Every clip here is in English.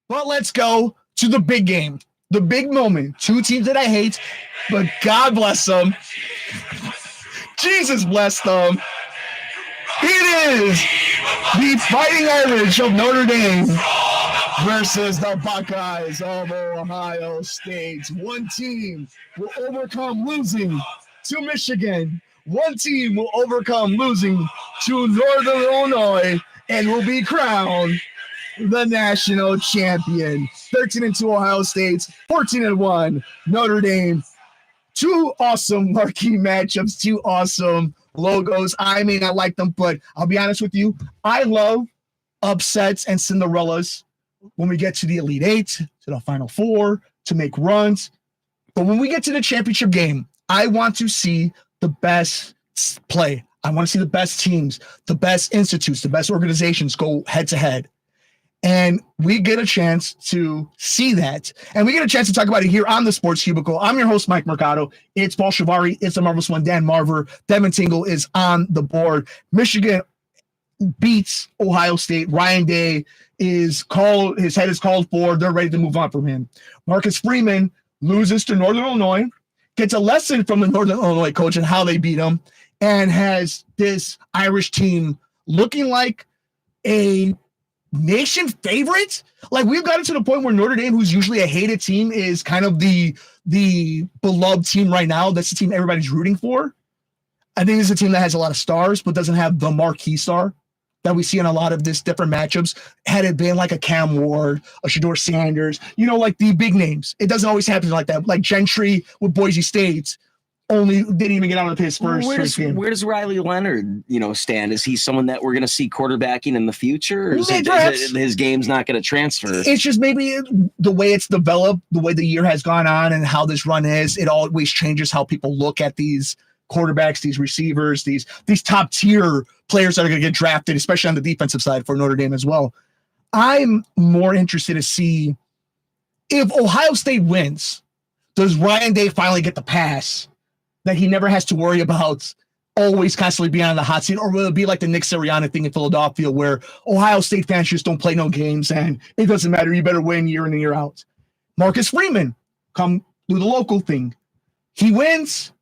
But let's go to the big game, the big moment. Two teams that I hate, but God bless them. Jesus bless them. It is the Fighting Irish of Notre Dame versus the Buckeyes of Ohio State. One team will overcome losing to Michigan. One team will overcome losing to Northern Illinois and will be crowned the national champion. 13-2 Ohio State, 14-1 Notre Dame. Two awesome marquee matchups, two awesome logos. I may not like them, but I'll be honest with you. I love upsets and Cinderellas when we get to the Elite Eight, to the Final Four, to make runs. But when we get to the championship game, I want to see the best play. I want to see the best teams, the best institutes, the best organizations go head to head. And we get a chance to see that. And we get a chance to talk about it here on the Sports Cubicle. I'm your host, Mike Mercado. It's Paul Chivari. It's the marvelous one, Dan Marver. Devin Tingle is on the board. Michigan beats Ohio State. Ryan Day is called. His head is called for. They're ready to move on from him. Marcus Freeman loses to Northern Illinois, gets a lesson from the Northern Illinois coach and how they beat him, and has this Irish team looking like a nation favorite. Like, we've gotten to the point where Notre Dame, who's usually a hated team, is kind of the beloved team right now. That's the team everybody's rooting for. I think it's a team that has a lot of stars, but doesn't have the marquee star that we see in a lot of this different matchups. Had it been like a Cam Ward, a Shedeur Sanders, like the big names, it doesn't always happen like that. Like Gentry with Boise State only didn't even get out of his first game. Where does Riley Leonard, stand? Is he someone that we're going to see quarterbacking in the future? Or is his game's not going to transfer? It's just maybe the way it's developed, the way the year has gone on, and how this run is. It always changes how people look at these quarterbacks, these receivers, these top tier players that are going to get drafted, especially on the defensive side for Notre Dame as well. I'm more interested to see if Ohio State wins. Does Ryan Day finally get the pass that he never has to worry about always constantly being on the hot seat? Or will it be like the Nick Sirianni thing in Philadelphia where Ohio State fans just don't play no games and it doesn't matter, you better win year in and year out? Marcus Freeman come do the local thing. He wins.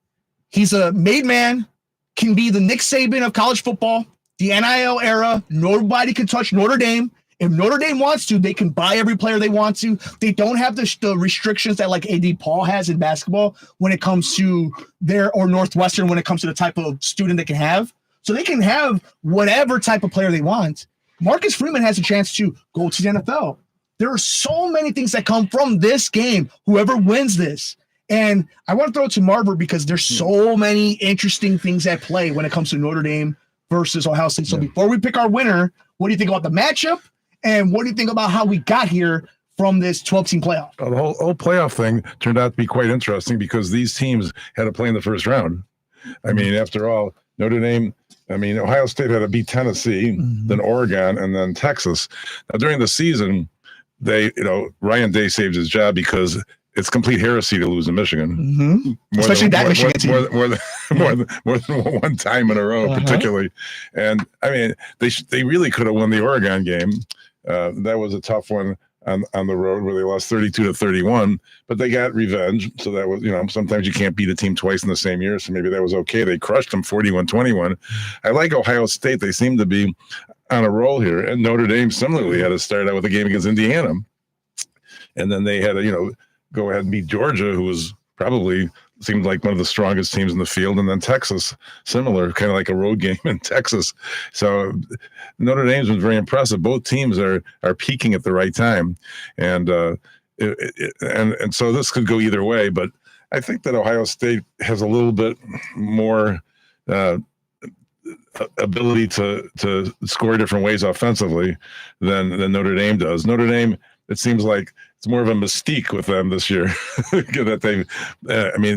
He's a made man, can be the Nick Saban of college football, the NIL era. Nobody can touch Notre Dame. If Notre Dame wants to, they can buy every player they want to. They don't have the restrictions that like AD Paul has in basketball when it comes to or Northwestern when it comes to the type of student they can have. So they can have whatever type of player they want. Marcus Freeman has a chance to go to the NFL. There are so many things that come from this game, whoever wins this. And I want to throw it to Marver because there's so many interesting things at play when it comes to Notre Dame versus Ohio State. So before we pick our winner, what do you think about the matchup? And what do you think about how we got here from this 12-team playoff? The whole playoff thing turned out to be quite interesting because these teams had to play in the first round. I mean, after all, Notre Dame, Ohio State had to beat Tennessee, then Oregon, and then Texas. Now, during the season, Ryan Day saved his job because it's complete heresy to lose to Michigan. Especially that Michigan team. More than one time in a row, particularly. And, they really could have won the Oregon game. That was a tough one on the road where they lost 32-31, but they got revenge. So that was, sometimes you can't beat a team twice in the same year. So maybe that was okay. They crushed them 41-21. I like Ohio State. They seem to be on a roll here. And Notre Dame similarly had to start out with a game against Indiana. And then they had to, go ahead and beat Georgia, who was probably seemed like one of the strongest teams in the field. And then Texas, similar, kind of like a road game in Texas. So Notre Dame's been very impressive. Both teams are peaking at the right time. And and so this could go either way. But I think that Ohio State has a little bit more ability to score different ways offensively than Notre Dame does. Notre Dame, it seems like it's more of a mystique with them this year that they,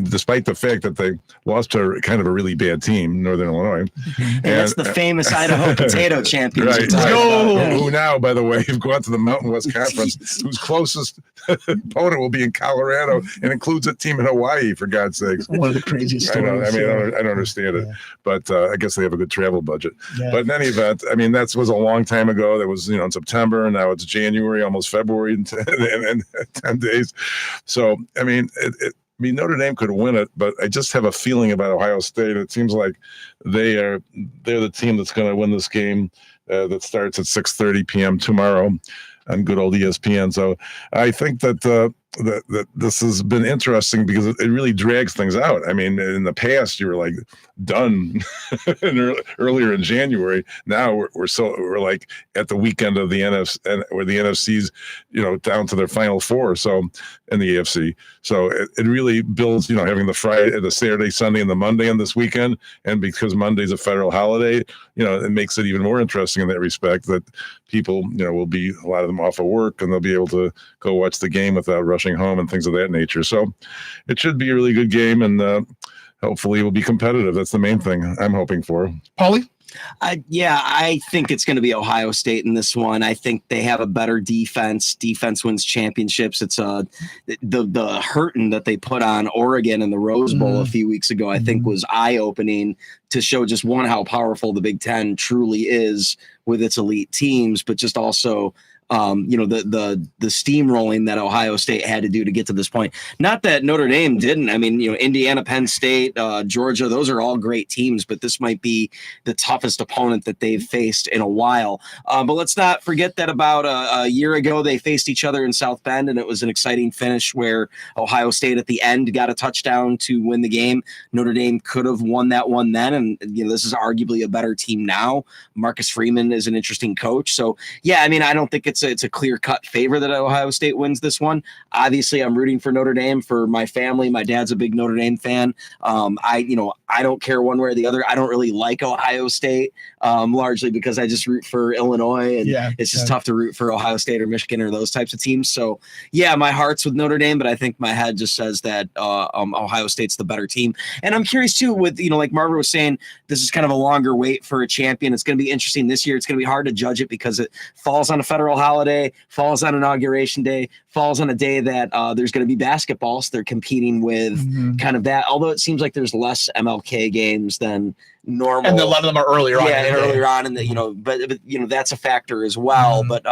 despite the fact that they lost to kind of a really bad team, Northern Illinois. And that's the famous Idaho potato champions. Right. Who now, by the way, have gone to the Mountain West Conference, whose closest opponent will be in Colorado and includes a team in Hawaii, for God's sakes. One of the craziest stories. I don't understand it, but I guess they have a good travel budget. Yeah. But in any event, that was a long time ago. That was, in September, and now it's January, almost February, and 10 days. So, Notre Dame could win it, but I just have a feeling about Ohio State. It seems like they're the team that's going to win this game that starts at 6:30 p.m. tomorrow on good old ESPN. So I think that that this has been interesting because it really drags things out. In the past, you were like done earlier in January. Now we're like at the weekend of the NFC, where the NFC's down to their final four. So in the AFC, so it really builds. Having the Friday, the Saturday, Sunday, and the Monday on this weekend, and because Monday's a federal holiday, it makes it even more interesting in that respect. That people, will be a lot of them off of work, and they'll be able to go watch the game without rushing home and things of that nature. So it should be a really good game, and hopefully it will be competitive. That's the main thing I'm hoping for. Paulie? I think it's going to be Ohio State in this one. I think they have a better defense. Defense wins championships. It's the hurting that they put on Oregon in the Rose Bowl a few weeks ago, I think was eye-opening to show just one, how powerful the Big Ten truly is with its elite teams, but just also the steamrolling that Ohio State had to do to get to this point. Not that Notre Dame didn't. Indiana, Penn State, Georgia, those are all great teams, but this might be the toughest opponent that they've faced in a while. But let's not forget that about a year ago, they faced each other in South Bend, and it was an exciting finish where Ohio State at the end got a touchdown to win the game. Notre Dame could have won that one then, and this is arguably a better team now. Marcus Freeman is an interesting coach. So, yeah, I don't think it's a clear-cut favor that Ohio State wins this one. Obviously, I'm rooting for Notre Dame for my family. My dad's a big Notre Dame fan. I don't care one way or the other. I don't really like Ohio State, largely because I just root for Illinois, and it's just tough to root for Ohio State or Michigan or those types of teams. So, yeah, my heart's with Notre Dame, but I think my head just says that Ohio State's the better team. And I'm curious, too, with, like Marver was saying, this is kind of a longer wait for a champion. It's going to be interesting this year. It's going to be hard to judge it because it falls on a federal holiday, falls on Inauguration Day, falls on a day that there's going to be basketball, so they're competing with kind of that. Although it seems like there's less MLK games than normal, and a lot of them are earlier on. Yeah, earlier on in the but that's a factor as well. But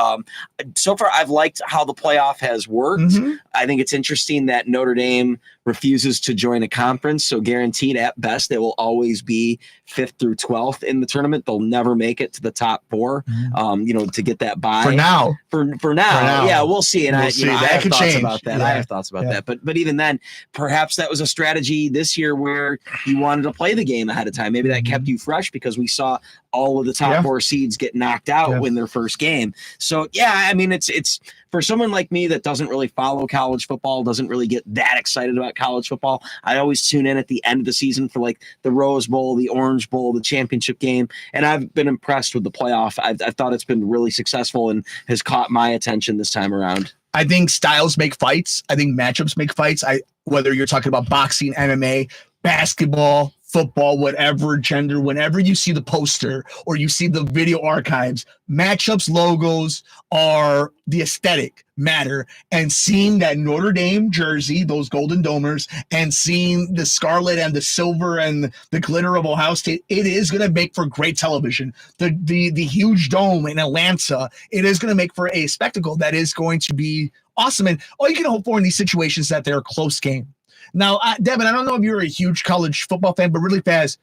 so far, I've liked how the playoff has worked. I think it's interesting that Notre Dame refuses to join a conference, so guaranteed at best they will always be 5th through 12th in the tournament. They'll never make it to the top 4. To get that bye for now. For now, yeah, we'll see. And I have could thoughts change about that. Yeah. I have thoughts about that. But even then, perhaps that was a strategy this year where you wanted to play the game ahead of time. Maybe that kept you fresh because we saw all of the top 4 seeds get knocked out in their first game. So yeah, it's for someone like me that doesn't really follow college football, doesn't really get that excited about college football. I always tune in at the end of the season for like the Rose Bowl, the Orange Bowl, the championship game. And I've been impressed with the playoff. I thought it's been really successful and has caught my attention this time around. I think styles make fights. I think matchups make fights. Whether you're talking about boxing, MMA, basketball, football, whatever gender, whenever you see the poster or you see the video archives, matchups, logos are the aesthetic matter. And seeing that Notre Dame jersey, those golden domers, and seeing the scarlet and the silver and the glitter of Ohio State, it is going to make for great television. The huge dome in Atlanta, it is going to make for a spectacle that is going to be awesome. And all you can hope for in these situations that they're a close game. Now, Devin, I don't know if you're a huge college football fan, but really fast,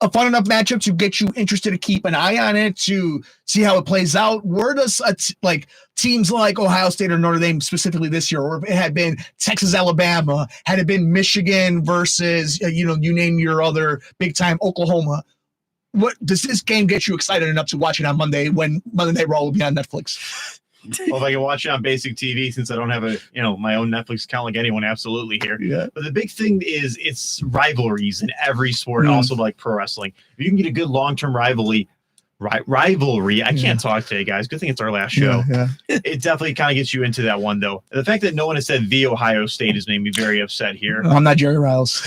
a fun enough matchup to get you interested to keep an eye on it, to see how it plays out. Where does teams like Ohio State or Notre Dame specifically this year, or if it had been Texas, Alabama, had it been Michigan versus, you name your other big time Oklahoma, what does this game get you excited enough to watch it on Monday when Monday Night Raw will be on Netflix? Well, if I can watch it on basic TV, since I don't have my own Netflix account like anyone, absolutely here. Yeah. But the big thing is it's rivalries in every sport, also like pro wrestling. If you can get a good long-term rivalry, rivalry. I can't talk today, guys. Good thing it's our last show. Yeah. It definitely kind of gets you into that one, though. The fact that no one has said the Ohio State has made me very upset here. I'm not Jerry Riles.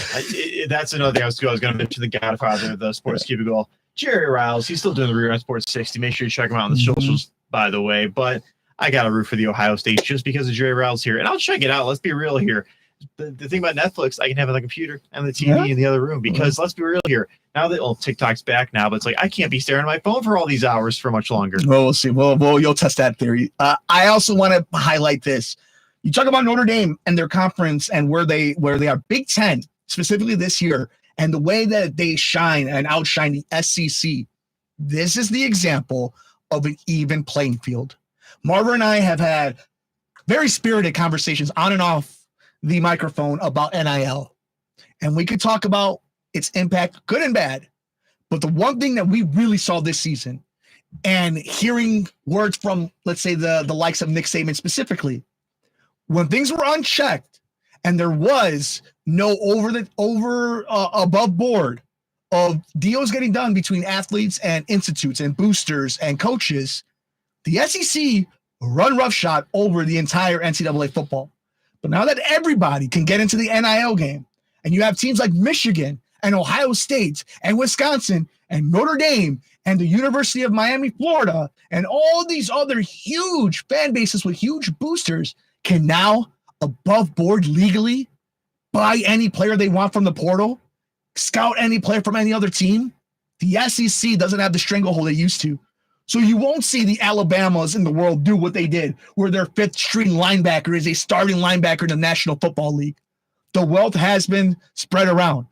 That's another thing I was going to mention. The godfather of the Sports Cubicle, Jerry Riles. He's still doing the Rerun Sports 60. Make sure you check him out on the socials, by the way. But I got to root for the Ohio State just because of Jerry Riles here. And I'll check it out. Let's be real here. The thing about Netflix, I can have it on the computer and the TV in the other room because let's be real here. Now that TikTok's back now, but it's like I can't be staring at my phone for all these hours for much longer. Well, we'll see. Well, you'll test that theory. I also want to highlight this. You talk about Notre Dame and their conference and where they are Big Ten, specifically this year, and the way that they shine and outshine the SEC. This is the example of an even playing field. Marver and I have had very spirited conversations on and off the microphone about NIL. And we could talk about its impact, good and bad. But the one thing that we really saw this season, and hearing words from, let's say, the likes of Nick Saban specifically, when things were unchecked and there was no above board of deals getting done between athletes and institutes and boosters and coaches, the SEC run roughshod over the entire NCAA football. But now that everybody can get into the NIL game, and you have teams like Michigan and Ohio State and Wisconsin and Notre Dame and the University of Miami, Florida, and all these other huge fan bases with huge boosters can now above board legally buy any player they want from the portal, scout any player from any other team. The SEC doesn't have the stranglehold it used to. So you won't see the Alabamas in the world do what they did, where their fifth string linebacker is a starting linebacker in the National Football League. The wealth has been spread around.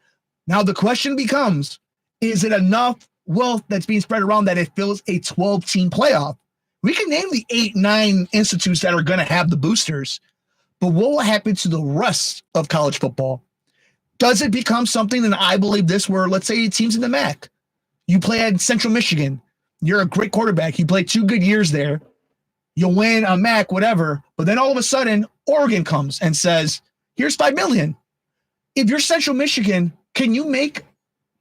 Now the question becomes, is it enough wealth that's being spread around that it fills a 12-team playoff? We can name the 8-9 institutes that are going to have the boosters, but what will happen to the rest of college football? Does it become something, and I believe this, where let's say teams in the MAC, you play at Central Michigan, you're a great quarterback. You play 2 good years there. You'll win a MAC, whatever. But then all of a sudden, Oregon comes and says, here's $5 million. If you're Central Michigan, can you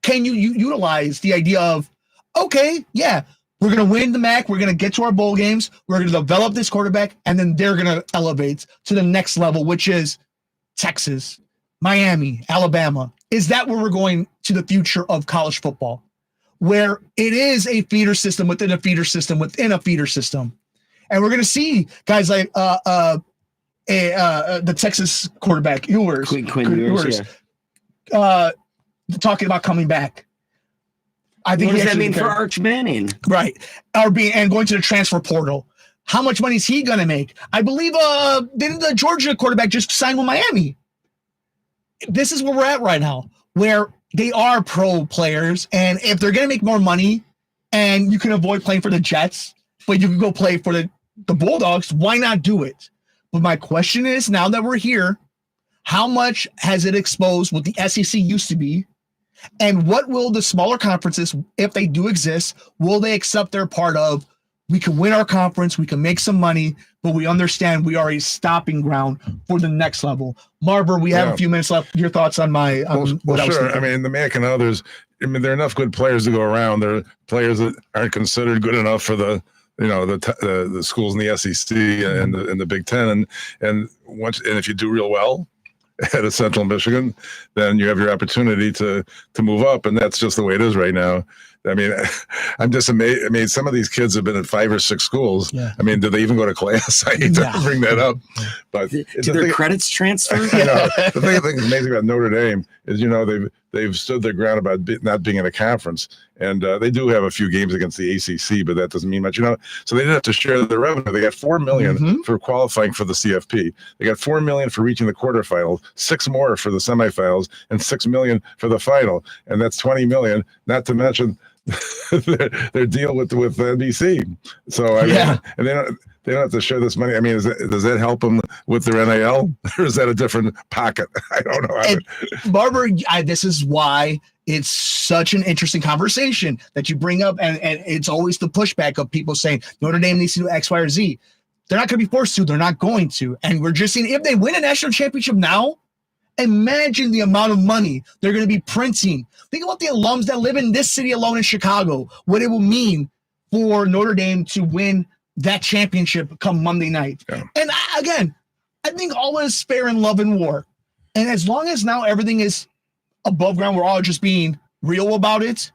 utilize the idea of, okay, yeah, we're going to win the MAC. We're going to get to our bowl games. We're going to develop this quarterback. And then they're going to elevate to the next level, which is Texas, Miami, Alabama. Is that where we're going to the future of college football? Where it is a feeder system within a feeder system within a feeder system. And we're going to see guys like the Texas quarterback, Ewers, Quinn Ewers, talking about coming back. I think what does that mean for Arch Manning? Right. And going to the transfer portal. How much money is he going to make? I believe didn't the Georgia quarterback just sign with Miami? This is where we're at right now, where they are pro players, and if they're going to make more money and you can avoid playing for the Jets, but you can go play for the Bulldogs, why not do it? But my question is, now that we're here, how much has it exposed what the SEC used to be? And what will the smaller conferences, if they do exist, will they accept their part of? We can win our conference, we can make some money, but we understand we are a stopping ground for the next level. Marver, we have a few minutes left. Your thoughts on my what I was thinking? I mean, the MAC and others, I mean, there are enough good players to go around. There are players that aren't considered good enough for the schools in the SEC and the Big Ten, and if you do real well at a Central Michigan, then you have your opportunity to move up, and that's just the way it is right now. I mean, I'm just amazed. I mean, some of these kids have been at 5 or 6 schools. Yeah. I mean, do they even go to class? I hate to bring that up, but do their credits transfer? The thing that's amazing about Notre Dame is, they've stood their ground about not being in a conference, and they do have a few games against the ACC, but that doesn't mean much, So they didn't have to share their revenue. They got $4 million for qualifying for the CFP. They got $4 million for reaching the quarterfinals, 6 more for the semifinals, and $6 million for the final, and that's $20 million. Not to mention their deal with NBC. So I mean, and they don't have to share this money. I mean, does that help them with their NIL, or is that a different pocket? I don't know. Marver, this is why it's such an interesting conversation that you bring up, and it's always the pushback of people saying Notre Dame needs to do X, Y, or Z. They're not going to be forced to. They're not going to, and we're just seeing if they win a national championship now. Imagine the amount of money they're going to be printing. Think about the alums that live in this city alone in Chicago, what it will mean for Notre Dame to win that championship come Monday night. Yeah. And I think all is fair in love and war. And as long as now everything is above ground, we're all just being real about it,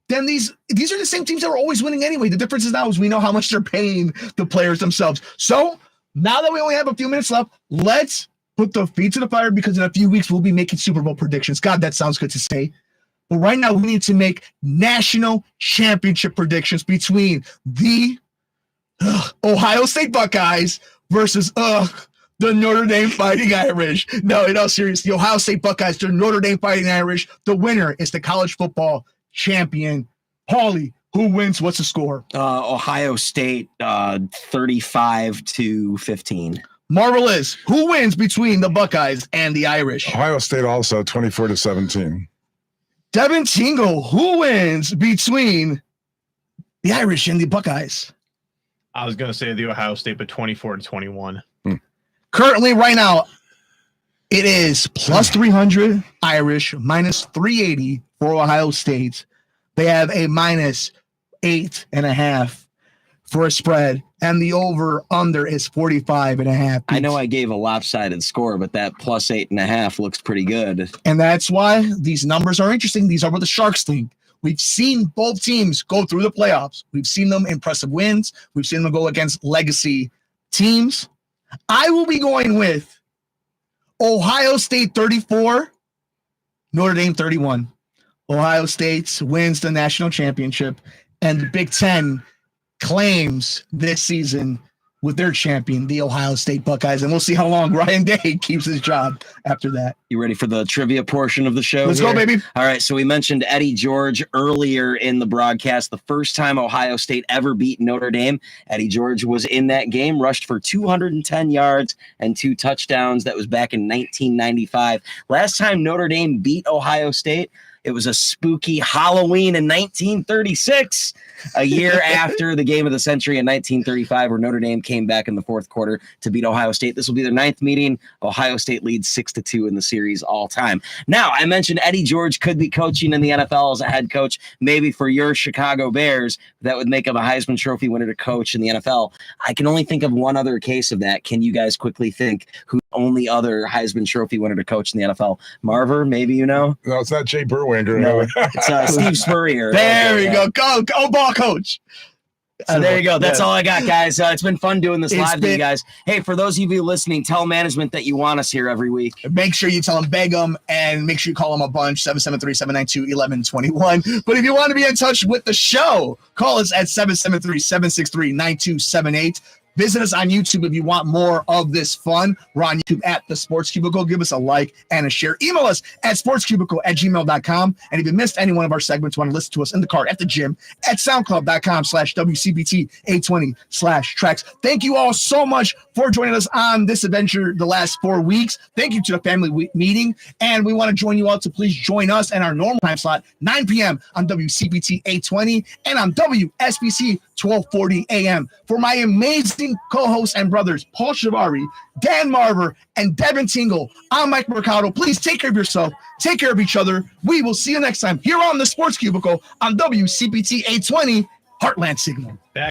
then these are the same teams that are always winning anyway. The difference is now is we know how much they're paying the players themselves. So now that we only have a few minutes left, let's put the feet to the fire, because in a few weeks we'll be making Super Bowl predictions. God, that sounds good to say. But right now we need to make national championship predictions between the Ohio State Buckeyes versus the Notre Dame Fighting Irish. No, in all seriousness, the Ohio State Buckeyes, the Notre Dame Fighting Irish. The winner is the college football champion. Paulie, who wins? What's the score? Ohio State 35-15. Marvelous. Who wins between the Buckeyes and the Irish? Ohio State also 24-17. Devin Tingle, who wins between the Irish and the Buckeyes? I was going to say the Ohio State, but 24-21. Currently, right now, it is plus 300 Irish, minus 380 for Ohio State. They have a minus 8.5 for a spread, and the over-under is 45.5. I know I gave a lopsided score, but that plus 8.5 looks pretty good. And that's why these numbers are interesting. These are what the Sharks think. We've seen both teams go through the playoffs. We've seen them impressive wins. We've seen them go against legacy teams. I will be going with Ohio State 34, Notre Dame 31. Ohio State wins the national championship, and the Big Ten claims this season with their champion, the Ohio State Buckeyes. And we'll see how long Ryan Day keeps his job after that. You ready for the trivia portion of the show? Let's go, baby. All right. So we mentioned Eddie George earlier in the broadcast. The first time Ohio State ever beat Notre Dame, Eddie George was in that game, rushed for 210 yards and 2 touchdowns. That was back in 1995. Last time Notre Dame beat Ohio State, it was a spooky Halloween in 1936, a year after the game of the century in 1935, where Notre Dame came back in the fourth quarter to beat Ohio State. This will be their 9th meeting. Ohio State leads 6-2 in the series all time. Now, I mentioned Eddie George could be coaching in the NFL as a head coach, maybe for your Chicago Bears. That would make him a Heisman Trophy winner to coach in the NFL. I can only think of one other case of that. Can you guys quickly think who the only other Heisman Trophy winner to coach in the NFL? Marver, maybe you know? No, it's not Jay Burwanger. No, it's Steve Spurrier. There we go. Go, ball coach. So there you go. That's all I got, guys. It's been fun doing this live to you guys. Hey, for those of you listening, tell management that you want us here every week. Make sure you tell them, beg them, and make sure you call them a bunch, 773-792-1121. But if you want to be in touch with the show, call us at 773-763-9278. Visit us on YouTube if you want more of this fun. We're on YouTube at The Sports Cubicle. Give us a like and a share. Email us at sportscubicle@gmail.com. And if you missed any one of our segments, want to listen to us in the car, at the gym, at soundcloud.com/WCBT820/tracks. Thank you all so much for joining us on this adventure the last 4 weeks. Thank you to the family meeting. And we want to join you all to please join us in our normal time slot, 9 p.m. on WCBT 820 and on WSBC 1240 a.m. For my amazing co-hosts and brothers, Paul Chivari, Dan Marver, and Devin Tingle, I'm Mike Mercado. Please take care of yourself. Take care of each other. We will see you next time here on the Sports Cubicle on WCPT 820 Heartland Signal.